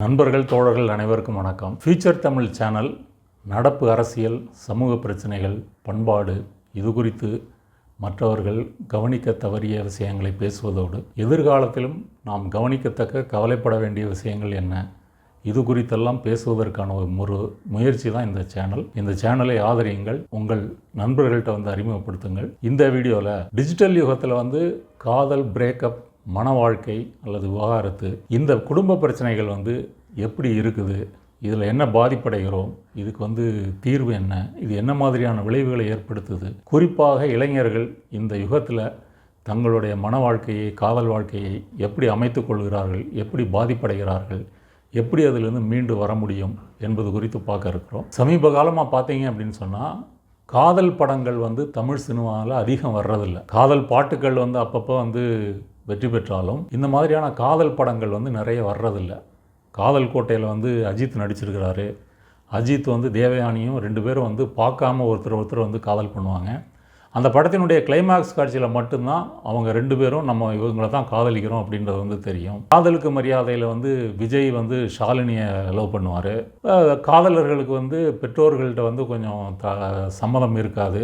நண்பர்கள் தோழர்கள் அனைவருக்கும் வணக்கம். ஃபியூச்சர் தமிழ் சேனல் நடப்பு அரசியல், சமூக பிரச்சனைகள், பண்பாடு இது குறித்து மற்றவர்கள் கவனிக்க தவறிய விஷயங்களை பேசுவதோடு எதிர்காலத்திலும் நாம் கவனிக்கத்தக்க கவலைப்பட வேண்டிய விஷயங்கள் என்ன இது குறித்தெல்லாம் பேசுவதற்கான ஒரு முயற்சி தான் இந்த சேனல். இந்த சேனலை ஆதரியுங்கள், உங்கள் நண்பர்கள்ட்ட அறிமுகப்படுத்துங்கள். இந்த வீடியோவில் டிஜிட்டல் யுகத்தில் காதல், பிரேக்கப், மன வாழ்க்கை அல்லது விவாகரத்து, இந்த குடும்ப பிரச்சனைகள் எப்படி இருக்குது, இதில் என்ன பாதிப்படைகிறோம், இதுக்கு தீர்வு என்ன, இது என்ன மாதிரியான விளைவுகளை ஏற்படுத்துது, குறிப்பாக இளைஞர்கள் இந்த யுகத்தில் தங்களுடைய மன வாழ்க்கையை, காதல் வாழ்க்கையை எப்படி அமைத்து கொள்கிறார்கள், எப்படி பாதிப்படைகிறார்கள், எப்படி அதிலிருந்து மீண்டு வர முடியும் என்பது குறித்து பார்க்க இருக்கிறோம். சமீப காலமாக பார்த்தீங்க அப்படின்னு சொன்னால் காதல் படங்கள் தமிழ் சினிமாவில் அதிகம் வர்றதில்லை. காதல் பாட்டுகள் அப்பப்போ வெற்றி பெற்றாலும் இந்த மாதிரியான காதல் படங்கள் நிறைய வர்றதில்லை. காதல் கோட்டையில் அஜித் நடிச்சிருக்கிறாரு. அஜித் தேவயானியும் ரெண்டு பேரும் பார்க்காம ஒருத்தர் காதல் பண்ணுவாங்க. அந்த படத்தினுடைய கிளைமேக்ஸ் காட்சியில் மட்டும்தான் அவங்க ரெண்டு பேரும் நம்ம இவங்களை தான் காதலிக்கிறோம் அப்படின்றது தெரியும். காதலுக்கு மரியாதையில் விஜய் ஷாலினியை லவ் பண்ணுவார். காதலர்களுக்கு பெற்றோர்கள்ட்ட கொஞ்சம் சம்மதம் இருக்காது.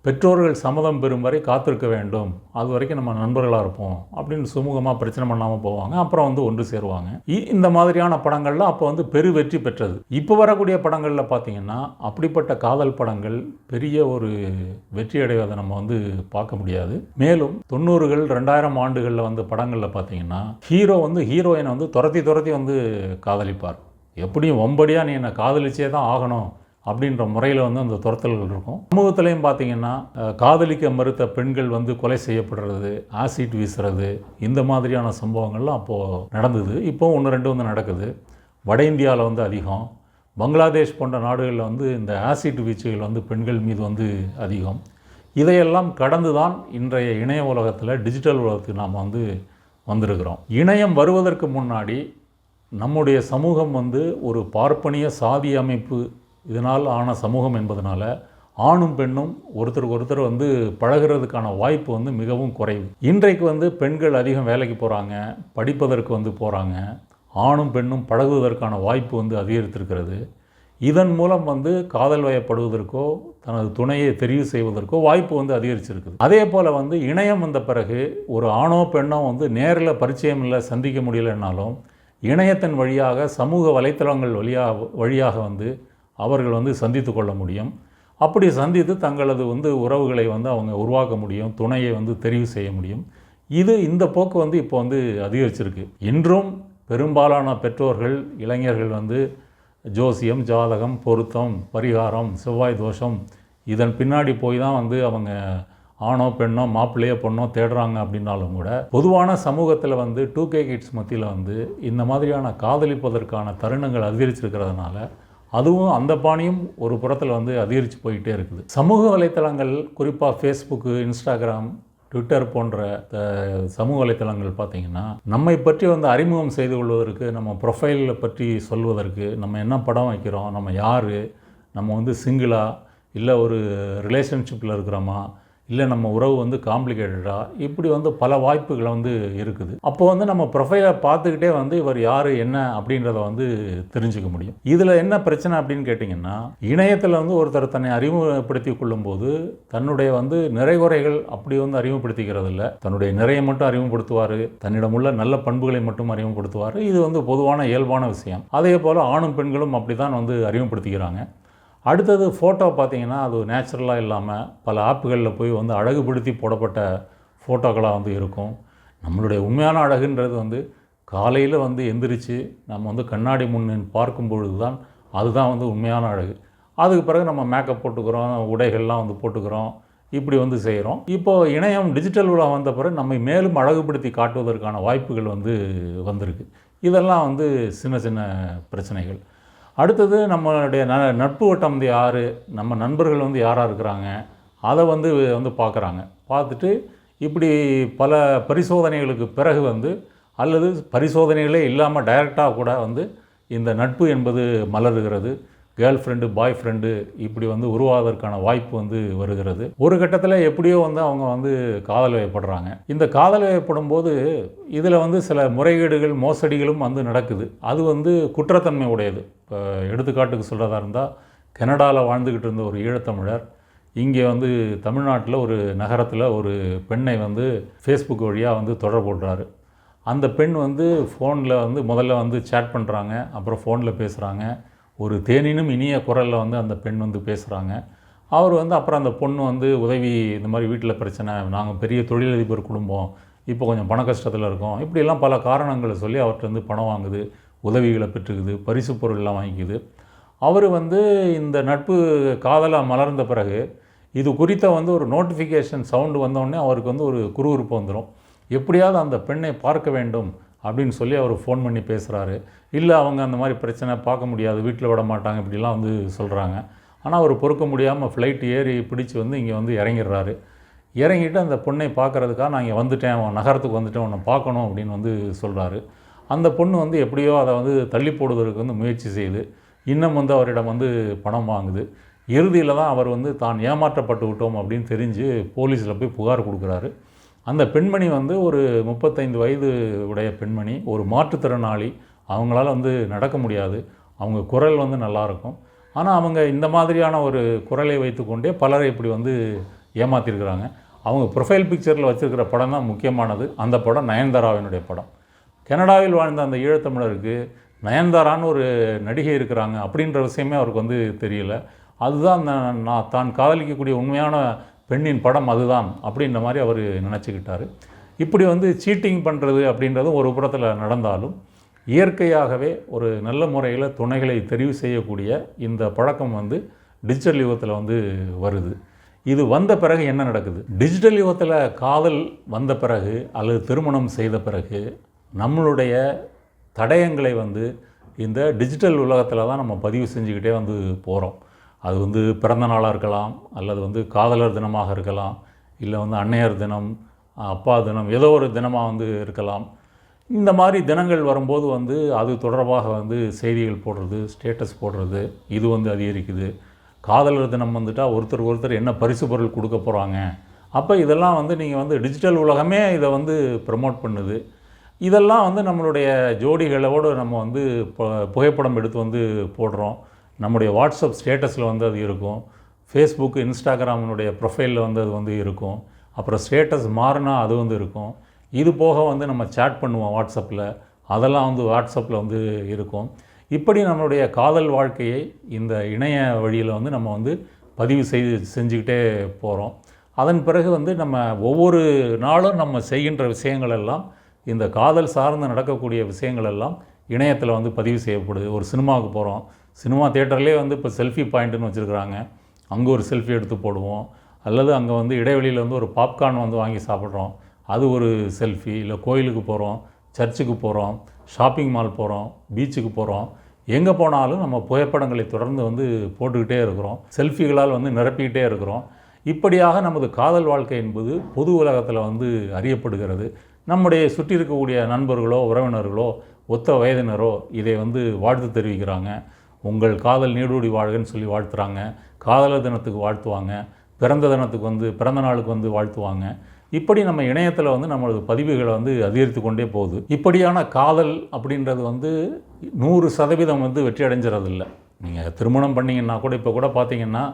பெற்றோர்கள் சம்மதம் பெறும் வரை காத்திருக்க வேண்டும், அது வரைக்கும் நம்ம நண்பர்களாக இருப்போம் அப்படின்னு சுமூகமாக பிரச்சனை பண்ணாமல் போவாங்க. அப்புறம் ஒன்று சேருவாங்க. இந்த மாதிரியான படங்கள்லாம் அப்போ பெரு வெற்றி பெற்றது. இப்போ வரக்கூடிய படங்களில் பார்த்திங்கன்னா அப்படிப்பட்ட காதல் படங்கள் பெரிய ஒரு வெற்றி அடைவதை நம்ம பார்க்க முடியாது. மேலும் 90கள் 2000 ஆண்டுகளில் படங்களில் பார்த்திங்கன்னா ஹீரோ ஹீரோயினை துரத்தி காதலிப்பார். எப்படியும் வம்படியாக நீ என்னை காதலிச்சே தான் ஆகணும் அப்படின்ற முறையில் அந்த துரத்தல்கள் இருக்கும். சமூகத்திலையும் பார்த்திங்கன்னா காதலிக்க மறுத்த பெண்கள் கொலை செய்யப்படுறது, ஆசிட் வீசுறது, இந்த மாதிரியான சம்பவங்கள்லாம் அப்போது நடந்தது. இப்போ 1-2 நடக்குது. வட இந்தியாவில் அதிகம். பங்களாதேஷ் போன்ற நாடுகளில் இந்த ஆசிட் வீச்சுகள் பெண்கள் மீது அதிகம். இதையெல்லாம் கடந்து தான் இன்றைய இணைய உலகத்தில், டிஜிட்டல் உலகத்துக்கு நாம் வந்திருக்கிறோம். இணையம் வருவதற்கு முன்னாடி நம்முடைய சமூகம் ஒரு பார்ப்பனிய சாதி அமைப்பு இதனால் ஆன சமூகம் என்பதனால ஆணும் பெண்ணும் ஒருத்தருக்கு ஒருத்தர் பழகிறதுக்கான வாய்ப்பு மிகவும் குறைவு. இன்றைக்கு பெண்கள் அதிகம் வேலைக்கு போகிறாங்க, படிப்பதற்கு போகிறாங்க. ஆணும் பெண்ணும் பழகுவதற்கான வாய்ப்பு அதிகரித்திருக்கிறது. இதன் மூலம் காதல் வயப்படுவதற்கோ தனது துணையை தெரிவு செய்வதற்கோ வாய்ப்பு அதிகரிச்சிருக்குது. அதே போல் இணையம் வந்த பிறகு ஒரு ஆணோ பெண்ணோ நேரில் பரிச்சயம் இல்லை, சந்திக்க முடியலைன்னாலும் இணையத்தின் வழியாக, சமூக வலைத்தளங்கள் வழியாக அவர்கள் சந்தித்து கொள்ள முடியும். அப்படி சந்தித்து தங்களது உறவுகளை அவங்க உருவாக்க முடியும், துணையை தெரிவு செய்ய முடியும். இந்த போக்கு இப்போ அதிகரிச்சிருக்கு. இன்றும் பெரும்பாலான பெற்றோர்கள், இளைஞர்கள் ஜோசியம், ஜாதகம், பொருத்தம், பரிகாரம், செவ்வாய் தோஷம் இதன் பின்னாடி போய் தான் அவங்க ஆணோ பெண்ணோ, மாப்பிள்ளையோ பொண்ணோ தேடுறாங்க. அப்படின்னாலும் கூட பொதுவான சமூகத்தில் 2K கிட்ஸ் மத்தியில் இந்த மாதிரியான காதலிப்பதற்கான தருணங்கள் அதிகரிச்சிருக்கிறதுனால அதுவும் அந்த பாணியும் ஒரு புறத்தில் அதிகரித்து போயிட்டே இருக்குது. சமூக வலைத்தளங்கள், குறிப்பாக ஃபேஸ்புக்கு, இன்ஸ்டாகிராம், ட்விட்டர் போன்ற சமூக வலைத்தளங்கள் பார்த்திங்கன்னா நம்மை பற்றி அறிமுகம் செய்து கொள்வதற்கு, நம்ம ப்ரொஃபைலில் பற்றி சொல்வதற்கு, நம்ம என்ன படம் வைக்கிறோம், நம்ம யார், நம்ம சிங்கிளா இல்லை ஒரு ரிலேஷன்ஷிப்பில் இருக்கிறோமா, இல்லை நம்ம உறவு காம்ப்ளிகேட்டடா, இப்படி பல வாய்ப்புகள் இருக்குது. அப்போது நம்ம ப்ரொஃபைலை பார்த்துக்கிட்டே இவர் யார் என்ன அப்படின்றத தெரிஞ்சுக்க முடியும். இதில் என்ன பிரச்சனை அப்படின்னு கேட்டிங்கன்னா, இணையத்தில் ஒருத்தர் தன்னை அறிமுகப்படுத்தி கொள்ளும்போது தன்னுடைய நிறைகுறைகள் அப்படி அறிமுகப்படுத்திக்கிறது இல்லை. தன்னுடைய நிறையை மட்டும் அறிமுகப்படுத்துவார், தன்னிடம் உள்ள நல்ல பண்புகளை மட்டும் அறிமுகப்படுத்துவார். இது பொதுவான இயல்பான விஷயம். அதே போல் ஆணும் பெண்களும் அப்படி தான் அறிமுகப்படுத்திக்கிறாங்க. அடுத்தது ஃபோட்டோ பார்த்திங்கன்னா அது நேச்சுரலாக இல்லாமல் பல ஆப்புகளில் போய் அழகுபடுத்தி போடப்பட்ட ஃபோட்டோக்களாக இருக்கும். நம்மளுடைய உண்மையான அழகுன்றது காலையில் எந்திரிச்சு நம்ம கண்ணாடி முன் பார்க்கும் பொழுது தான் அதுதான் உண்மையான அழகு. அதுக்கு பிறகு நம்ம மேக்கப் போட்டுக்கிறோம், உடைகள்லாம் போட்டுக்கிறோம், இப்படி செய்கிறோம். இப்போது இணையம், டிஜிட்டல் உலகம் வந்த பிறகு நம்மை மேலும் அழகுபடுத்தி காட்டுவதற்கான வாய்ப்புகள் வந்திருக்கு. இதெல்லாம் சின்ன சின்ன பிரச்சனைகள். அடுத்தது நம்மளுடைய நட்பு வட்டம் யார், நம்ம நண்பர்கள் யாராக இருக்கிறாங்க, அதை பார்க்குறாங்க. பார்த்துட்டு இப்படி பல பரிசோதனைகளுக்கு பிறகு அல்லது பரிசோதனைகளே இல்லாமல் டைரெக்டாக கூட இந்த நட்பு என்பது மலருகிறது. கேர்ள் ஃப்ரெண்டு பாய் ஃப்ரெண்டு இப்படி வந்து உருவாவதற்கான வாய்ப்பு வந்து வருகிறது. ஒரு கட்டத்தில் எப்படியோ வந்து அவங்க வந்து காதல் வயப்படுறாங்க. இந்த காதல் வயப்படும் போது இதில் வந்து சில முறைகேடுகள் மோசடிகளும் வந்து நடக்குது. அது வந்து குற்றத்தன்மை உடையது. இப்போ எடுத்துக்காட்டுக்கு சொல்கிறதா இருந்தால், கனடாவில் வாழ்ந்துக்கிட்டு இருந்த ஒரு ஈழத்தமிழர் இங்கே வந்து தமிழ்நாட்டில் ஒரு நகரத்தில் ஒரு பெண்ணை வந்து ஃபேஸ்புக் வழியாக வந்து தொடர்பு கொள்கிறாரு. அந்த பெண் வந்து ஃபோனில் வந்து முதல்ல வந்து சேட் பண்ணுறாங்க, அப்புறம் ஃபோனில் பேசுகிறாங்க. ஒரு தேனினும் இனிய குரலில் வந்து அந்த பெண் வந்து பேசுகிறாங்க. அவர் வந்து அப்புறம் அந்த பொண்ணு வந்து உதவி, இந்த மாதிரி வீட்டில் பிரச்சனை, நாங்கள் பெரிய தொழிலதிபர் குடும்பம், இப்போ கொஞ்சம் பண கஷ்டத்தில் இருக்கோம், இப்படிலாம் பல காரணங்களை சொல்லி அவர்கிட்ட வந்து பணம் வாங்குது, உதவிகளை பெற்றுக்குது, பரிசு பொருள்லாம் வாங்கிக்குது. அவர் வந்து இந்த நட்பு காதலாக மலர்ந்த பிறகு இது குறித்த வந்து ஒரு நோட்டிஃபிகேஷன் சவுண்டு வந்தோடனே அவருக்கு வந்து ஒரு குறுகுறுப்பு வந்துடும். எப்படியாவது அந்த பெண்ணை பார்க்க வேண்டும் அப்படின்னு சொல்லி அவர் ஃபோன் பண்ணி பேசுகிறாரு. இல்லை அவங்க அந்த மாதிரி பிரச்சனை பார்க்க முடியாது, வீட்டில் விட மாட்டாங்க, இப்படிலாம் வந்து சொல்கிறாங்க. ஆனால் அவர் பொறுக்க முடியாமல் ஃப்ளைட் ஏறி பிடிச்சி வந்து இங்கே வந்து இறங்கிடுறாரு. இறங்கிட்டு அந்த பொண்ணை பார்க்குறதுக்காக நான் இங்கே வந்துட்டேன், நகரத்துக்கு வந்துட்டேன், உன்னை பார்க்கணும் அப்படின்னு வந்து சொல்கிறாரு. அந்த பொண்ணு வந்து எப்படியோ அதை வந்து தள்ளி போடுவதற்கு வந்து முயற்சி செய்து இன்னும் வந்து அவரிடம் வந்து பணம் வாங்குது. இறுதியில் தான் அவர் வந்து தான் ஏமாற்றப்பட்டு விட்டோம் அப்படின்னு தெரிஞ்சு போலீஸில் போய் புகார் கொடுக்குறாரு. அந்த பெண்மணி வந்து ஒரு 35 வயது உடைய பெண்மணி, ஒரு மாற்றுத்திறனாளி. அவங்களால வந்து நடக்க முடியாது, அவங்க குரல் வந்து நல்லாயிருக்கும். ஆனால் அவங்க இந்த மாதிரியான ஒரு குரலை வைத்துக்கொண்டே பலரை இப்படி வந்து ஏமாற்றிருக்கிறாங்க. அவங்க ப்ரொஃபைல் பிக்சரில் வச்சுருக்கிற படம் தான் முக்கியமானது. அந்த படம் நயன்தாராவினுடைய படம். கனடாவில் வாழ்ந்த அந்த ஈழத்தமிழருக்கு நயன்தாரான்னு ஒரு நடிகை இருக்கிறாங்க அப்படின்ற விஷயமே அவருக்கு வந்து தெரியல. அதுதான் நான் தான் காதலிக்கக்கூடிய உண்மையான பெண்ணின் படம் அதுதான் அப்படின்ற மாதிரி அவர் நினச்சிக்கிட்டார். இப்படி வந்து சீட்டிங் பண்ணுறது அப்படின்றதும் ஒரு புறத்தில் நடந்தாலும், இயற்கையாகவே ஒரு நல்ல முறையில் துணைகளை தெரிவு செய்யக்கூடிய இந்த பழக்கம் வந்து டிஜிட்டல் யுகத்தில் வந்து வருது. இது வந்த பிறகு என்ன நடக்குது? டிஜிட்டல் யுகத்தில் காதல் வந்த பிறகு அல்லது திருமணம் செய்த பிறகு நம்மளுடைய தடயங்களை வந்து இந்த டிஜிட்டல் உலகத்தில் தான் நம்ம பதிவு செஞ்சுக்கிட்டே வந்து போகிறோம். அது வந்து பிறந்த நாளாக இருக்கலாம், அல்லது வந்து காதலர் தினமாக இருக்கலாம், இல்லை வந்து அன்னையர் தினம், அப்பா தினம், ஏதோ ஒரு தினமாக வந்து இருக்கலாம். இந்த மாதிரி தினங்கள் வரும்போது வந்து அது தொடர்பாக வந்து செய்திகள் போடுறது, ஸ்டேட்டஸ் போடுறது, இது வந்து அதிகரிக்குது. காதலர் தினம் வந்துட்டால் ஒருத்தருக்கு ஒருத்தர் என்ன பரிசு பொருள் கொடுக்க போகிறாங்க. அப்போ இதெல்லாம் வந்து நீங்கள் வந்து டிஜிட்டல் உலகமே இதை வந்து ப்ரமோட் பண்ணுது. இதெல்லாம் வந்து நம்மளுடைய ஜோடிகளோடு நம்ம வந்து புகைப்படம் எடுத்து வந்து போடுறோம். நம்முடைய வாட்ஸ்அப் ஸ்டேட்டஸில் வந்து அது இருக்கும். ஃபேஸ்புக், இன்ஸ்டாகிராமினுடைய ப்ரொஃபைலில் வந்து அது வந்து இருக்கும். அப்புறம் ஸ்டேட்டஸ் மாறினா அது வந்து இருக்கும். இது போக வந்து நம்ம சேட் பண்ணுவோம் வாட்ஸ்அப்பில், அதெல்லாம் வந்து வாட்ஸ்அப்பில் வந்து இருக்கும். இப்படி நம்மளுடைய காதல் வாழ்க்கையை இந்த இணைய வழியில் வந்து நம்ம வந்து பதிவு செஞ்சுக்கிட்டே போகிறோம். அதன் பிறகு வந்து நம்ம ஒவ்வொரு நாளும் நம்ம செய்கின்ற விஷயங்கள் எல்லாம், இந்த காதல் சார்ந்து நடக்கக்கூடிய விஷயங்கள் எல்லாம் இணையத்தில் வந்து பதிவு செய்யப்படுது. ஒரு சினிமாவுக்கு போகிறோம், சினிமா தியேட்டர்லேயே வந்து இப்போ செல்ஃபி பாயிண்ட்டுன்னு வச்சுருக்குறாங்க. அங்கே ஒரு செல்ஃபி எடுத்து போடுவோம். அல்லது அங்கே வந்து இடைவெளியில் வந்து ஒரு பாப்கார்ன் வந்து வாங்கி சாப்பிட்றோம், அது ஒரு செல்ஃபி. இல்லை கோயிலுக்கு போகிறோம், சர்ச்சுக்கு போகிறோம், ஷாப்பிங் மால் போகிறோம், பீச்சுக்கு போகிறோம், எங்கே போனாலும் நம்ம புகைப்படங்களை தொடர்ந்து வந்து போட்டுக்கிட்டே இருக்கிறோம். செல்ஃபிகளால் வந்து நிரப்பிக்கிட்டே இருக்கிறோம். இப்படியாக நமது காதல் வாழ்க்கை என்பது பொது உலகத்தில் வந்து அறியப்படுகிறது. நம்முடைய சுற்றி இருக்கக்கூடிய நண்பர்களோ உறவினர்களோ ஒத்த வயதினரோ இதை வந்து வாழ்த்து தெரிவிக்கிறாங்க. உங்கள் காதல் நீடூடி வாழ்கன்னு சொல்லி வாழ்த்துறாங்க. காதலர் தினத்துக்கு வாழ்த்துவாங்க, பிறந்த தினத்துக்கு வந்து பிறந்த நாளுக்கு வந்து வாழ்த்துவாங்க. இப்படி நம்ம இணையத்தில் வந்து நம்மளது பதிவுகளை வந்து அதிகரித்து கொண்டே போகுது. இப்படியான காதல் அப்படின்றது வந்து 100% வந்து வெற்றி அடைஞ்சிறதில்லை. நீங்கள் திருமணம் பண்ணிங்கன்னா கூட இப்போ கூட பார்த்திங்கன்னா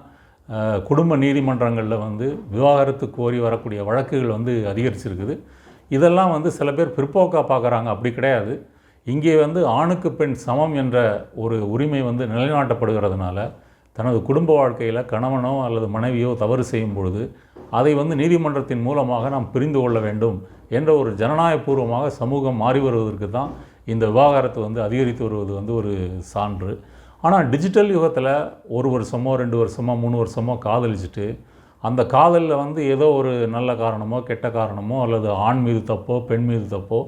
குடும்ப நீதிமன்றங்களில் வந்து விவாகரத்து கோரி வரக்கூடிய வழக்குகள் வந்து அதிகரிச்சிருக்குது. இதெல்லாம் வந்து சில பேர் பிற்போக்காக பார்க்குறாங்க. அப்படி கிடையாது. இங்கே வந்து ஆணுக்கு பெண் சமம் என்ற ஒரு உரிமை வந்து நிலைநாட்டப்படுகிறதுனால தனது குடும்ப வாழ்க்கையில் கணவனோ அல்லது மனைவியோ தவறு செய்யும் பொழுது அதை வந்து நீதிமன்றத்தின் மூலமாக நாம் புரிந்து கொள்ள வேண்டும் என்ற ஒரு ஜனநாயகபூர்வமாக சமூகம் மாறி வருவதற்கு தான் இந்த விவாகரத்து வந்து அதிகரித்து வருவது வந்து ஒரு சான்று. ஆனால் டிஜிட்டல் யுகத்தில் 1 வருஷமோ 2 வருஷமோ 3 வருஷமோ காதலிச்சுட்டு அந்த காதலில் வந்து ஏதோ ஒரு நல்ல காரணமோ கெட்ட காரணமோ அல்லது ஆண் மீது தப்போ பெண் மீது தப்போ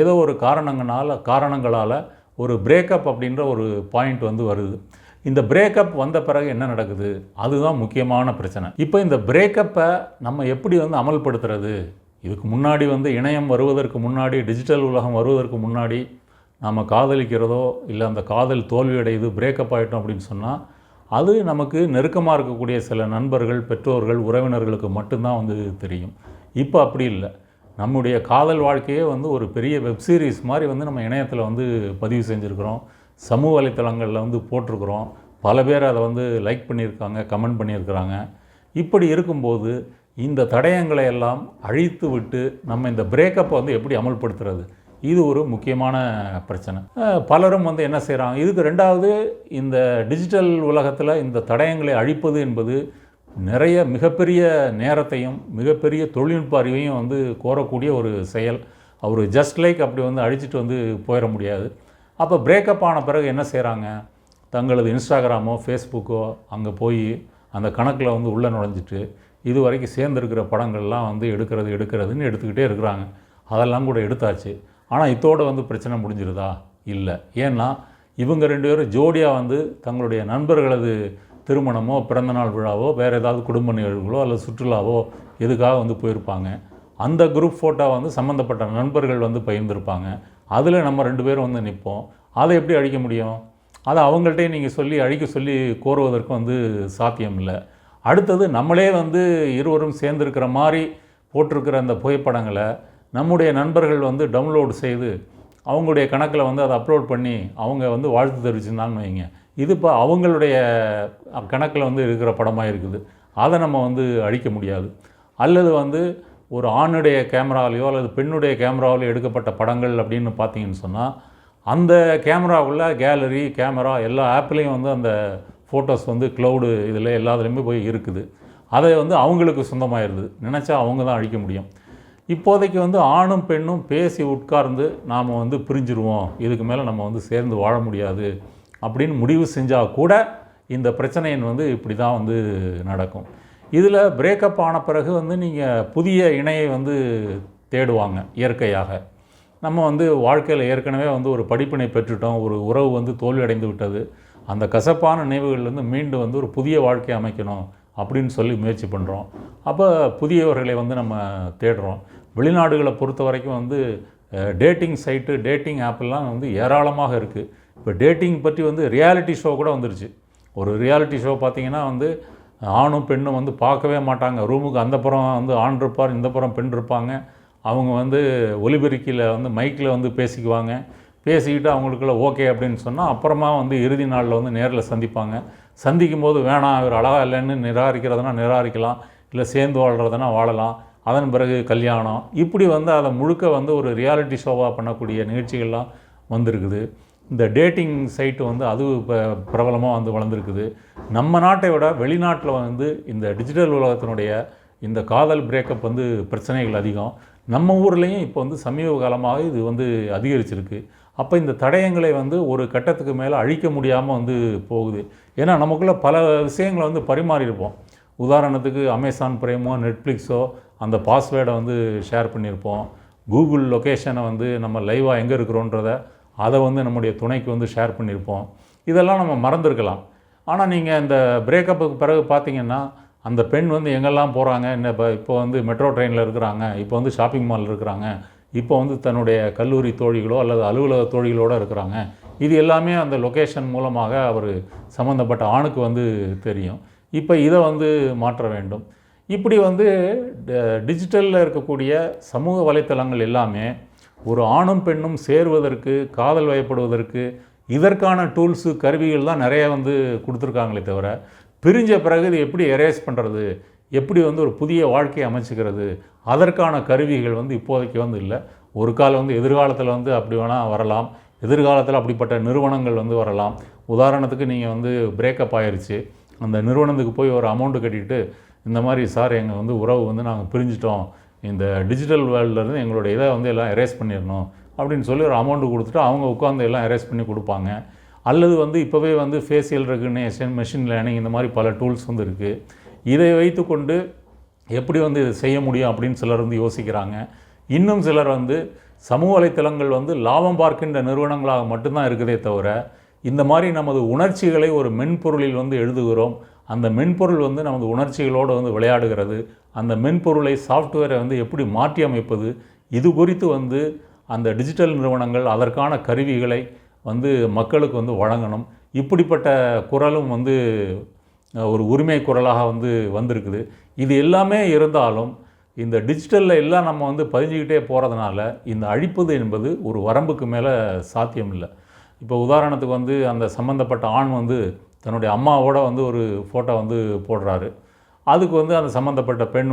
ஏதோ ஒரு காரணங்களால் ஒரு பிரேக்கப் அப்படின்ற ஒரு பாயிண்ட் வந்து வருது. இந்த பிரேக்கப் வந்த பிறகு என்ன நடக்குது, அதுதான் முக்கியமான பிரச்சனை. இப்போ இந்த பிரேக்கப்பை நம்ம எப்படி வந்து அமல்படுத்துறது? இதுக்கு முன்னாடி வந்து இணையம் வருவதற்கு முன்னாடி, டிஜிட்டல் உலகம் வருவதற்கு முன்னாடி நம்ம காதலிக்கிறதோ இல்லை அந்த காதல் தோல்வியடையுது, பிரேக்கப் ஆகிட்டோம் அப்படின்னு சொன்னால் அது நமக்கு நெருக்கமாக இருக்கக்கூடிய சில நண்பர்கள், பெற்றோர்கள், உறவினர்களுக்கு மட்டும்தான் வந்து தெரியும். இப்போ அப்படி இல்லை. நம்முடைய காதல் வாழ்க்கையே வந்து ஒரு பெரிய வெப் சீரிஸ் மாதிரி வந்து நம்ம இணையத்தில் வந்து பதிவு செஞ்சுருக்கிறோம். சமூக வலைத்தளங்களில் வந்து போட்டிருக்கிறோம். பல பேர் அதை வந்து லைக் பண்ணியிருக்காங்க, கமெண்ட் பண்ணியிருக்கிறாங்க. இப்படி இருக்கும்போது இந்த தடயங்களை எல்லாம் அழித்து விட்டு நம்ம இந்த பிரேக்கப்பை வந்து எப்படி அமல்படுத்துறது? இது ஒரு முக்கியமான பிரச்சனை. பலரும் வந்து என்ன செய்கிறாங்க, இதுக்கு ரெண்டாவது இந்த டிஜிட்டல் உலகத்தில் இந்த தடயங்களை அழிப்பது என்பது நிறைய மிகப்பெரிய நேரத்தையும் மிகப்பெரிய தொழில்நுட்ப அறிவையும் வந்து கோரக்கூடிய ஒரு செயல். அவர் ஜஸ்ட் லைக் அப்படி வந்து அழிச்சிட்டு வந்து போயிட முடியாது. அப்போ பிரேக்கப் ஆன பிறகு என்ன செய்கிறாங்க, தங்களது இன்ஸ்டாகிராமோ ஃபேஸ்புக்கோ அங்கே போய் அந்த கணக்கில் வந்து உள்ளே நுழைஞ்சிட்டு இது வரைக்கும் சேர்ந்துருக்கிற படங்கள்லாம் வந்து எடுக்கிறதுன்னு எடுத்துக்கிட்டே இருக்கிறாங்க. அதெல்லாம் கூட எடுத்தாச்சு. ஆனால் இதோடு வந்து பிரச்சனை முடிஞ்சிருதா? இல்லை. ஏன்னா இவங்க 2 பேரும் ஜோடியாக வந்து தங்களுடைய நண்பர்களது திருமணமோ, பிறந்தநாள் விழாவோ, வேறு ஏதாவது குடும்ப நிகழ்வுகளோ அல்லது சுற்றுலாவோ எதுக்காக வந்து போயிருப்பாங்க. அந்த குரூப் ஃபோட்டோ வந்து சம்மந்தப்பட்ட நண்பர்கள் வந்து பகிர்ந்திருப்பாங்க. அதில் நம்ம 2 பேரும் வந்து நிற்போம். அதை எப்படி அழிக்க முடியும்? அதை அவங்கள்ட்டே நீங்கள் சொல்லி அழிக்க சொல்லி கோருவதற்கு வந்து சாத்தியம் இல்லை. அடுத்தது நம்மளே வந்து இருவரும் சேர்ந்துருக்கிற மாதிரி போட்டிருக்கிற அந்த புகைப்படங்களை நம்முடைய நண்பர்கள் வந்து டவுன்லோடு செய்து அவங்களுடைய கணக்கில் வந்து அதை அப்லோட் பண்ணி அவங்க வந்து வாழ்த்து தெரிவிச்சிருந்தாங்கன்னு வைங்க. இது இப்போ அவங்களுடைய கணக்கில் வந்து இருக்கிற படமாக இருக்குது. அதை நம்ம வந்து அழிக்க முடியாது. அல்லது வந்து ஒரு ஆணுடைய கேமராவிலையோ அல்லது பெண்ணுடைய கேமராவிலையோ எடுக்கப்பட்ட படங்கள் அப்படின்னு பார்த்தீங்கன்னு சொன்னால் அந்த கேமராவுள்ள கேலரி, கேமரா எல்லா ஆப்லேயும் வந்து அந்த ஃபோட்டோஸ் வந்து க்ளவுடு இதில் எல்லாத்துலேயுமே போய் இருக்குது. அதை வந்து அவங்களுக்கு சொந்தமாகிடுது. நினச்சா அவங்க தான் அழிக்க முடியும். இப்போதைக்கு வந்து ஆணும் பெண்ணும் பேசி உட்கார்ந்து நாம் வந்து பிரிஞ்சிருவோம், இதுக்கு மேலே நம்ம வந்து சேர்ந்து வாழ முடியாது அப்படின்னு முடிவு செஞ்சால் கூட இந்த பிரச்சனையின் வந்து இப்படி தான் வந்து நடக்கும். இதில் பிரேக்கப் ஆன பிறகு வந்து நீங்கள் புதிய இணையை வந்து தேடுவாங்க. இயற்கையாக நம்ம வந்து வாழ்க்கையில் ஏற்கனவே வந்து ஒரு படிப்பினை பெற்றுட்டோம், ஒரு உறவு வந்து தோல்வி அடைந்து விட்டது, அந்த கசப்பான நினைவுகள்லேருந்து மீண்டு வந்து ஒரு புதிய வாழ்க்கையை அமைக்கணும் அப்படின்னு சொல்லி முயற்சி பண்ணுறோம். அப்போ புதியவர்களை வந்து நம்ம தேடுறோம். வெளிநாடுகளை பொறுத்த வரைக்கும் வந்து டேட்டிங் சைட்டு, டேட்டிங் ஆப்பெல்லாம் வந்து ஏராளமாக இருக்குது. இப்போ டேட்டிங் பற்றி வந்து ரியாலிட்டி ஷோ கூட வந்துருச்சு. ஒரு ரியாலிட்டி ஷோ பார்த்திங்கன்னா வந்து ஆணும் பெண்ணும் வந்து பார்க்கவே மாட்டாங்க. ரூமுக்கு அந்த புறம் வந்து ஆண் இருப்பார், இந்த புறம் பெண் இருப்பாங்க. அவங்க வந்து ஒலிபெருக்கியில் வந்து மைக்கில் வந்து பேசிக்குவாங்க. பேசிக்கிட்டு அவங்களுக்குள்ள ஓகே அப்படின்னு சொன்னால் அப்புறமா வந்து இறுதி நாளில் வந்து நேரில் சந்திப்பாங்க. சந்திக்கும் போது வேணாம் இவர் அழகாக இல்லைன்னு நிராகரிக்கிறதுனா நிராகரிக்கலாம், இல்லை சேர்ந்து வாழ்கிறதுனா வாழலாம், அதன் பிறகு கல்யாணம், இப்படி வந்து அதை முழுக்க வந்து ஒரு ரியாலிட்டி ஷோவாக பண்ணக்கூடிய நிகழ்ச்சிகள்லாம் வந்திருக்குது. இந்த டேட்டிங் சைட்டு வந்து அது இப்போ பிரபலமாக வந்து வளர்ந்துருக்குது. நம்ம நாட்டை விட வெளிநாட்டில் வந்து இந்த டிஜிட்டல் உலகத்தினுடைய இந்த காதல் பிரேக்கப் வந்து பிரச்சனைகள் அதிகம். நம்ம ஊர்லேயும் இப்போ வந்து சமீப காலமாக இது வந்து அதிகரிச்சிருக்கு. அப்போ இந்த தடயங்களை வந்து ஒரு கட்டத்துக்கு மேலே அழிக்க முடியாமல் வந்து போகுது. ஏன்னா நமக்குள்ளே பல விஷயங்களை வந்து பரிமாறியிருப்போம். உதாரணத்துக்கு அமேசான் ப்ரைமோ, நெட்ஃப்ளிக்ஸோ அந்த பாஸ்வேர்டை வந்து ஷேர் பண்ணியிருப்போம். கூகுள் லொக்கேஷனை வந்து நம்ம லைவாக எங்கே இருக்கிறோன்றதை அதை வந்து நம்முடைய துணைக்கு வந்து ஷேர் பண்ணியிருப்போம். இதெல்லாம் நம்ம மறந்துருக்கலாம். ஆனால் நீங்கள் இந்த பிரேக்கப்புக்கு பிறகு பார்த்தீங்கன்னா அந்த பெண் வந்து எங்கெல்லாம் போகிறாங்க, இப்போ வந்து மெட்ரோ ட்ரெயினில் இருக்கிறாங்க, இப்போ வந்து ஷாப்பிங் மாலில் இருக்கிறாங்க, இப்போ வந்து தன்னுடைய கல்லூரி தோழிகளோ அல்லது அலுவலக தோழிகளோடு இருக்கிறாங்க. இது எல்லாமே அந்த லொக்கேஷன் மூலமாக அவர் சம்மந்தப்பட்ட ஆணுக்கு வந்து தெரியும். இப்போ இதை வந்து மாற்ற வேண்டும். இப்படி வந்து டிஜிட்டலில் இருக்கக்கூடிய சமூக வலைத்தளங்கள் எல்லாமே ஒரு ஆணும் பெண்ணும் சேருவதற்கு, காதல் வயப்படுவதற்கு இதற்கான டூல்ஸு, கருவிகள் தான் நிறைய வந்து கொடுத்துருக்காங்களே தவிர, பிரிஞ்ச பிறகு இது எப்படி எரேஸ் பண்ணுறது, எப்படி வந்து ஒரு புதிய வாழ்க்கையை அமைச்சிக்கிறது, அதற்கான கருவிகள் வந்து இப்போதைக்கு வந்து இல்லை. ஒரு காலம் வந்து எதிர்காலத்தில் வந்து அப்படி வேணால் வரலாம். எதிர்காலத்தில் அப்படிப்பட்ட நிறுவனங்கள் வந்து வரலாம். உதாரணத்துக்கு நீங்கள் வந்து பிரேக்கப் ஆயிடுச்சு, அந்த நிறுவனத்துக்கு போய் ஒரு அமௌண்ட்டு கட்டிட்டு இந்த மாதிரி சார் எங்கள் வந்து உறவு வந்து நாங்கள் பிரிஞ்சிட்டோம், இந்த டிஜிட்டல் வேர்ல்ட்லேருந்து எங்களுடைய இதை வந்து எல்லாம் எரேஸ் பண்ணிடணும் அப்படின்னு சொல்லி ஒரு அமௌண்ட்டு கொடுத்துட்டு அவங்க உட்காந்து எல்லாம் எரேஸ் பண்ணி கொடுப்பாங்க. அல்லது வந்து இப்போவே வந்து ஃபேஷியல் ரெகக்னேஷன், மெஷின் லேர்னிங் இந்த மாதிரி பல டூல்ஸ் வந்து இருக்குது. இதை வைத்து கொண்டு எப்படி வந்து இதை செய்ய முடியும் அப்படின்னு சிலர் வந்து யோசிக்கிறாங்க. இன்னும் சிலர் வந்து சமூக வலைத்தளங்கள் வந்து லாபம் பார்க்கின்ற நிறுவனங்களாக மட்டும்தான் இருக்குதே தவிர, இந்த மாதிரி நமது உணர்ச்சிகளை ஒரு மென்பொருளில் வந்து எழுதுகிறோம், அந்த மென்பொருள் வந்து நமது உணர்ச்சிகளோடு வந்து விளையாடுகிறது, அந்த மென்பொருளை சாஃப்ட்வேரை வந்து எப்படி மாற்றி அமைப்பது, இது குறித்து வந்து அந்த டிஜிட்டல் நிறுவனங்கள் அதற்கான கருவிகளை வந்து மக்களுக்கு வந்து வழங்கணும். இப்படிப்பட்ட குரலும் வந்து ஒரு உரிமை குரலாக வந்திருக்குது. இது எல்லாமே இருந்தாலும் இந்த டிஜிட்டலில் எல்லாம் நம்ம பதிஞ்சுக்கிட்டே போகிறதுனால இந்த அழிப்பது என்பது ஒரு வரம்புக்கு மேலே சாத்தியம் இல்லை. இப்போ உதாரணத்துக்கு அந்த சம்மந்தப்பட்ட ஆண் தன்னுடைய அம்மாவோட ஒரு ஃபோட்டோ போடுறாரு. அதுக்கு அந்த சம்மந்தப்பட்ட பெண்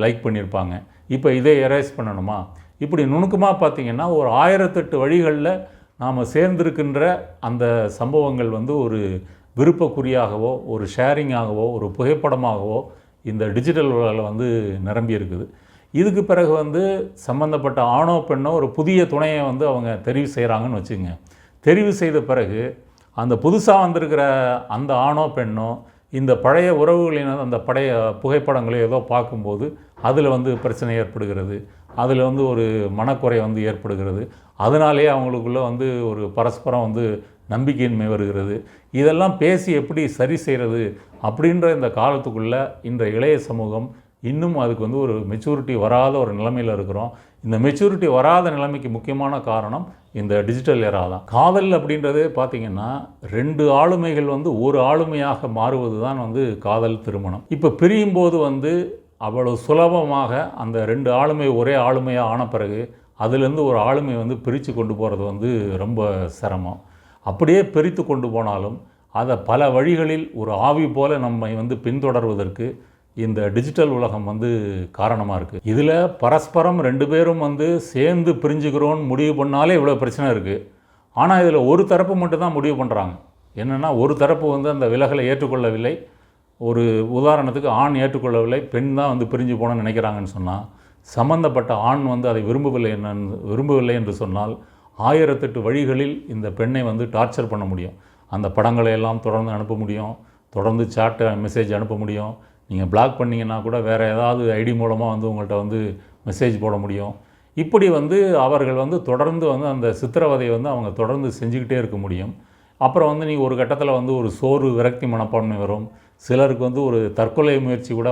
லைக் பண்ணியிருப்பாங்க. இப்போ இதை எரேஸ் பண்ணணுமா? இப்படி நுணுக்கமாக பார்த்திங்கன்னா ஒரு 1008 வழிகளில் நாம் சேர்ந்திருக்கின்ற அந்த சம்பவங்கள் ஒரு விருப்பக்குறியாகவோ ஒரு ஷேரிங்காகவோ ஒரு புகைப்படமாகவோ இந்த டிஜிட்டல் உலகில் நிரம்பி இருக்குது. இதுக்கு பிறகு சம்மந்தப்பட்ட ஆணோ பெண்ணோ ஒரு புதிய துணையை அவங்க தெரிவு செய்கிறாங்கன்னு வச்சுக்கோங்க. தெரிவு செய்த பிறகு அந்த புதுசாக வந்திருக்கிற அந்த ஆணோ பெண்ணோ இந்த பழைய உறவுகளின் அந்த பழைய புகைப்படங்களை ஏதோ பார்க்கும்போது அதில் பிரச்சனை ஏற்படுகிறது. அதில் ஒரு மனக்குறை ஏற்படுகிறது. அதனாலே அவங்களுக்குள்ளே ஒரு பரஸ்பரம் நம்பிக்கையின்மை வருகிறது. இதெல்லாம் பேசி எப்படி சரி செய்கிறது அப்படின்ற இந்த காலத்துக்குள்ளே இந்த இளைய சமூகம் இன்னும் அதுக்கு ஒரு மெச்சூரிட்டி வராத ஒரு நிலைமையில் இருக்கிறோம். இந்த மெச்சூரிட்டி வராத நிலைமைக்கு முக்கியமான காரணம் இந்த டிஜிட்டல் எரா தான். காதல் அப்படின்றது பார்த்திங்கன்னா 2 ஆளுமைகள் ஒரு ஆளுமையாக மாறுவது தான் காதல் திருமணம். இப்போ பிரியும் போது அவ்வளோ சுலபமாக அந்த 2 ஆளுமை ஒரே ஆளுமையாக ஆன பிறகு அதுலேருந்து ஒரு ஆளுமை பிரித்து கொண்டு போகிறது ரொம்ப சிரமம். அப்படியே பிரித்து கொண்டு போனாலும் அதை பல வழிகளில் ஒரு ஆவி போல நம்மை பின்தொடர்வதற்கு இந்த டிஜிட்டல் உலகம் காரணமாக இருக்குது. இதில் பரஸ்பரம் 2 பேரும் சேர்ந்து பிரிஞ்சுக்கிறோன்னு முடிவு பண்ணாலே இவ்வளோ பிரச்சனை இருக்குது. ஆனால் இதில் ஒரு தரப்பு மட்டும்தான் முடிவு பண்ணுறாங்க. என்னென்னா ஒரு தரப்பு அந்த விலகலை ஏற்றுக்கொள்ளவில்லை. ஒரு உதாரணத்துக்கு ஆண் ஏற்றுக்கொள்ளவில்லை, பெண் தான் பிரிஞ்சு போகணும்னு நினைக்கிறாங்கன்னு சொன்னால், சம்மந்தப்பட்ட ஆண் அதை விரும்பவில்லை என்று சொன்னால் 1008 வழிகளில் இந்த பெண்ணை டார்ச்சர் பண்ண முடியும். அந்த படங்களை எல்லாம் தொடர்ந்து அனுப்ப முடியும், தொடர்ந்து சாட்டை மெசேஜ் அனுப்ப முடியும். நீங்கள் பிளாக் பண்ணிங்கன்னா கூட வேறு ஏதாவது ஐடி மூலமாக உங்கள்கிட்ட மெசேஜ் போட முடியும். இப்படி அவர்கள் தொடர்ந்து அந்த சித்திரவதையை அவங்க தொடர்ந்து செஞ்சுக்கிட்டே இருக்க முடியும். அப்புறம் நீங்கள் ஒரு கட்டத்தில் ஒரு சோர்வு விரக்தி மனப்பான்மை வரும். சிலருக்கு ஒரு தற்கொலை முயற்சி கூட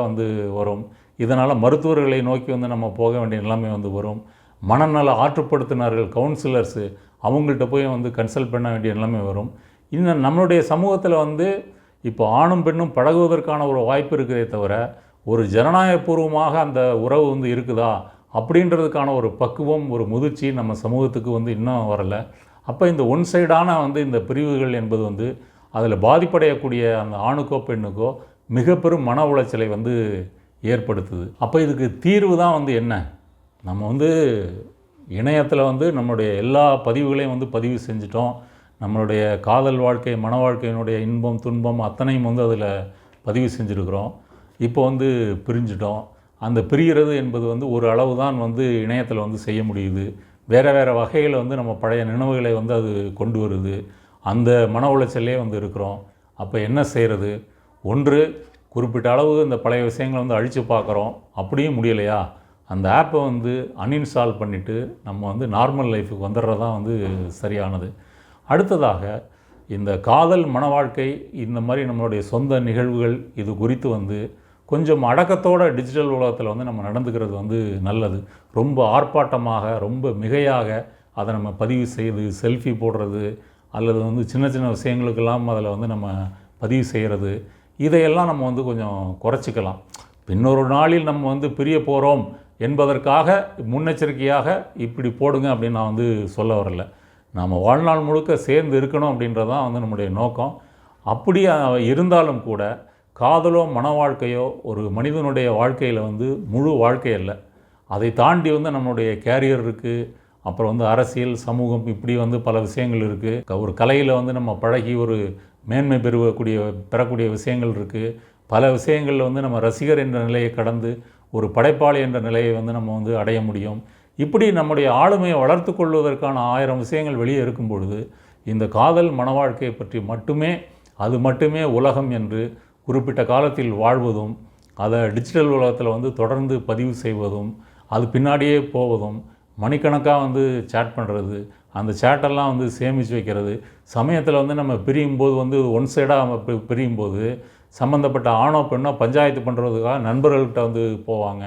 வரும். இதனால் மருத்துவர்களை நோக்கி நம்ம போக வேண்டிய நிலைமை வரும். மனநல ஆற்றுப்படுத்தினார்கள் கவுன்சிலர்ஸு அவங்கள்ட்ட போய் கன்சல்ட் பண்ண வேண்டிய நிலைமை வரும். இன்னும் நம்மளுடைய சமூகத்தில் இப்போ ஆணும் பெண்ணும் பழகுவதற்கான ஒரு வாய்ப்பு இருக்குதே தவிர ஒரு ஜனநாயகபூர்வமாக அந்த உறவு இருக்குதா அப்படின்றதுக்கான ஒரு பக்குவம் ஒரு முதிர்ச்சி நம்ம சமூகத்துக்கு இன்னும் வரலை. அப்போ இந்த ஒன் சைடான இந்த பிரிவுகள் என்பது அதில் பாதிப்படையக்கூடிய அந்த ஆணுக்கோ பெண்ணுக்கோ மிக பெரும் மன உளைச்சலை ஏற்படுத்துது. அப்போ இதுக்கு தீர்வு தான் என்ன? நம்ம இணையத்தில் நம்மளுடைய எல்லா பதிவுகளையும் பதிவு செஞ்சிட்டோம். நம்மளுடைய காதல் வாழ்க்கை மன வாழ்க்கையினுடைய இன்பம் துன்பம் அத்தனையும் அதில் பதிவு செஞ்சுருக்கிறோம். இப்போ பிரிஞ்சிட்டோம். அந்த பிரிகிறது என்பது ஒரு அளவு தான் இணையத்தில் செய்ய முடியுது. வேறு வேறு வகையில் நம்ம பழைய நினைவுகளை அது கொண்டு வருது. அந்த மன உளைச்சலே இருக்கிறோம். அப்போ என்ன செய்கிறது? ஒன்று, குறிப்பிட்ட அளவு இந்த பழைய விஷயங்களை அழித்து பார்க்குறோம். அப்படியும் முடியலையா, அந்த ஆப்பை அன்இன்ஸ்டால் பண்ணிவிட்டு நம்ம நார்மல் லைஃபுக்கு வந்துடுறது தான் சரியானது. அடுத்ததாக இந்த காதல் மன வாழ்க்கை இந்த மாதிரி நம்மளுடைய சொந்த நிகழ்வுகள் இது குறித்து கொஞ்சம் அடக்கத்தோட டிஜிட்டல் உலகத்தில் நம்ம நடந்துக்கிறது நல்லது. ரொம்ப ஆர்ப்பாட்டமாக ரொம்ப மிகையாக அதை நம்ம பதிவு செய்து செல்ஃபி போடுறது அல்லது சின்ன சின்ன விஷயங்களுக்கெல்லாம் அதில் நம்ம பதிவு செய்கிறது, இதையெல்லாம் நம்ம கொஞ்சம் குறைச்சிக்கலாம். இன்னொரு நாளில் நம்ம பிரிய போகிறோம் என்பதற்காக முன்னெச்சரிக்கையாக இப்படி போடுங்க அப்படின்னு நான் சொல்ல வரல. நாம் வாழ்நாள் முழுக்க சேர்ந்து இருக்கணும் அப்படின்றது தான் நம்முடைய நோக்கம். அப்படி இருந்தாலும் கூட காதலோ மன வாழ்க்கையோ ஒரு மனிதனுடைய வாழ்க்கையில் முழு வாழ்க்கை அல்ல. அதை தாண்டி நம்மளுடைய கேரியர் இருக்குது. அப்புறம் அரசியல் சமூகம் இப்படி பல விஷயங்கள் இருக்குது. ஒரு கலையில் நம்ம பழகி ஒரு மேன்மை பெறக்கூடிய விஷயங்கள் இருக்குது. பல விஷயங்களில் நம்ம ரசிகர் என்ற நிலையை கடந்து ஒரு படைப்பாளி என்ற நிலையை நம்ம அடைய முடியும். இப்படி நம்முடைய ஆளுமையை வளர்த்து கொள்வதற்கான 1000 விஷயங்கள் வெளியே இருக்கும் பொழுது இந்த காதல் மன வாழ்க்கையை பற்றி அது மட்டுமே உலகம் என்று குறிப்பிட்ட காலத்தில் வாழ்வதும் அதை டிஜிட்டல் உலகத்தில் தொடர்ந்து பதிவு செய்வதும் அது பின்னாடியே போவதும் மணிக்கணக்காக சேட் பண்ணுறது, அந்த சேட்டெல்லாம் சேமித்து வைக்கிறது, சமயத்தில் நம்ம பிரியும் போது ஒன் சைடாக பிரியும் போது சம்மந்தப்பட்ட ஆணோ பெண்ணோ பஞ்சாயத்து பண்ணுறதுக்காக நண்பர்கள்கிட்ட போவாங்க.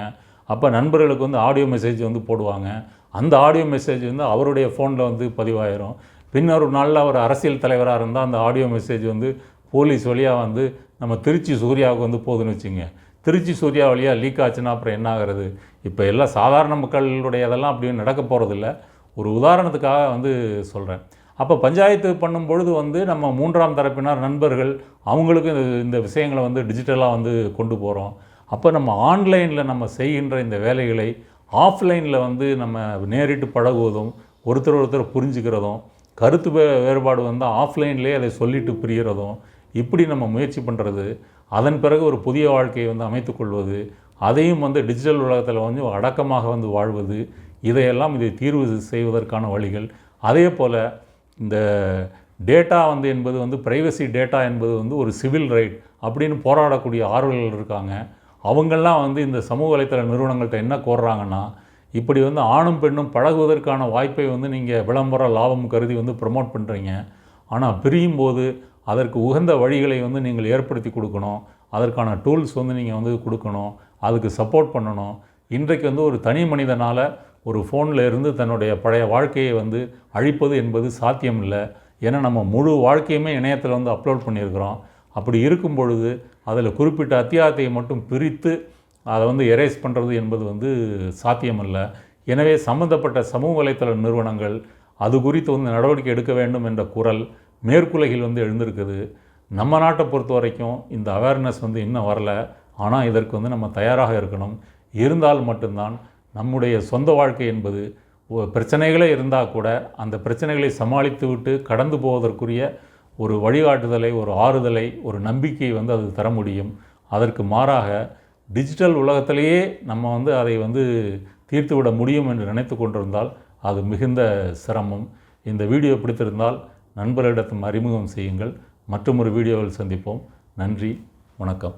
அப்போ நண்பர்களுக்கு ஆடியோ மெசேஜ் போடுவாங்க. அந்த ஆடியோ மெசேஜ் அவருடைய ஃபோனில் பதிவாயிரும். பின்னர் ஒரு நாளில் அவர் அரசியல் தலைவராக இருந்தால் அந்த ஆடியோ மெசேஜ் வந்து போலீஸ் வழியாக வந்து நம்ம திருச்சி சூர்யாவுக்கு வந்து போகுதுன்னு வச்சுங்க. திருச்சி சூர்யா வழியாக லீக் ஆச்சுன்னா அப்புறம் என்ன ஆகிறது? இப்போ எல்லாம் சாதாரண மக்களுடைய அதெல்லாம் அப்படி நடக்க போகிறதில்ல. ஒரு உதாரணத்துக்காக வந்து சொல்கிறேன். அப்போ பஞ்சாயத்து பண்ணும் பொழுது வந்து நம்ம 3ஆம் தரப்பினர் நண்பர்கள் அவங்களுக்கு இந்த விஷயங்களை வந்து டிஜிட்டலாக வந்து கொண்டு போகிறோம். அப்போ நம்ம ஆன்லைனில் நம்ம செய்கின்ற இந்த வேலைகளை ஆஃப்லைனில் வந்து நம்ம நேரிட்டு பழகுவதும் ஒருத்தர் புரிஞ்சுக்கிறதும் கருத்து வேறுபாடு வந்து ஆஃப்லைன்லேயே அதை சொல்லிட்டு பிரிகிறதும் இப்படி நம்ம முயற்சி பண்ணுறது, அதன் பிறகு ஒரு புதிய வாழ்க்கையை வந்து அமைத்துக்கொள்வது, அதையும் வந்து டிஜிட்டல் உலகத்தில் வந்து அடக்கமாக வந்து வாழ்வது, இதை தீர்வு செய்வதற்கான வழிகள். அதே போல் இந்த டேட்டா வந்து என்பது வந்து ப்ரைவசி டேட்டா என்பது வந்து ஒரு சிவில் ரைட் அப்படின்னு போராடக்கூடிய ஆர்வலர்கள் இருக்காங்க. அவங்கெல்லாம் வந்து இந்த சமூக வலைத்தள நிறுவனங்கள்கிட்ட என்ன கோர்றாங்கன்னா, இப்படி வந்து ஆணும் பெண்ணும் பழகுவதற்கான வாய்ப்பை வந்து நீங்கள் விளம்பர லாபம் கருதி வந்து ப்ரமோட் பண்ணுறீங்க. ஆனால் பிரியும் போது அதற்கு உகந்த வழிகளை வந்து நீங்கள் ஏற்படுத்தி கொடுக்கணும். அதற்கான டூல்ஸ் வந்து நீங்கள் வந்து கொடுக்கணும். அதுக்கு சப்போர்ட் பண்ணணும். இன்றைக்கு வந்து ஒரு தனி மனிதனால் ஒரு ஃபோனில் இருந்து தன்னுடைய பழைய வாழ்க்கையை வந்து அழிப்பது என்பது சாத்தியம் இல்லை. ஏன்னா நம்ம முழு வாழ்க்கையுமே இணையத்தில் வந்து அப்லோட் பண்ணியிருக்கிறோம். அப்படி இருக்கும் பொழுது அதில் குறிப்பிட்ட அத்தியாயத்தை மட்டும் பிரித்து அதை வந்து எரேஸ் பண்ணுறது என்பது வந்து சாத்தியமல்ல. எனவே சம்பந்தப்பட்ட சமூக வலைத்தள நிறுவனங்கள் அது குறித்து வந்து நடவடிக்கை எடுக்க வேண்டும் என்ற குரல் மேற்குலகில் வந்து எழுந்திருக்குது. நம்ம நாட்டை பொறுத்த வரைக்கும் இந்த அவேர்னஸ் வந்து இன்னும் வரல. ஆனால் இதற்கு வந்து நம்ம தயாராக இருக்கணும். இருந்தால் மட்டும்தான் நம்முடைய சொந்த வாழ்க்கை என்பது பிரச்சனைகளே இருந்தால் கூட அந்த பிரச்சனைகளை சமாளித்து விட்டு கடந்து போவதற்குரிய ஒரு வழிகாட்டுதலை, ஒரு ஆறுதலை, ஒரு நம்பிக்கையை வந்து அது தர முடியும். அதற்கு மாறாக டிஜிட்டல் உலகத்திலேயே நம்ம வந்து அதை வந்து தீர்த்துவிட முடியும் என்று நினைத்து கொண்டிருந்தால் அது மிகுந்த சிரமம். இந்த வீடியோ பிடித்திருந்தால் நண்பர்களிடத்தும் அறிமுகம் செய்யுங்கள். மற்றொரு வீடியோவில் சந்திப்போம். நன்றி, வணக்கம்.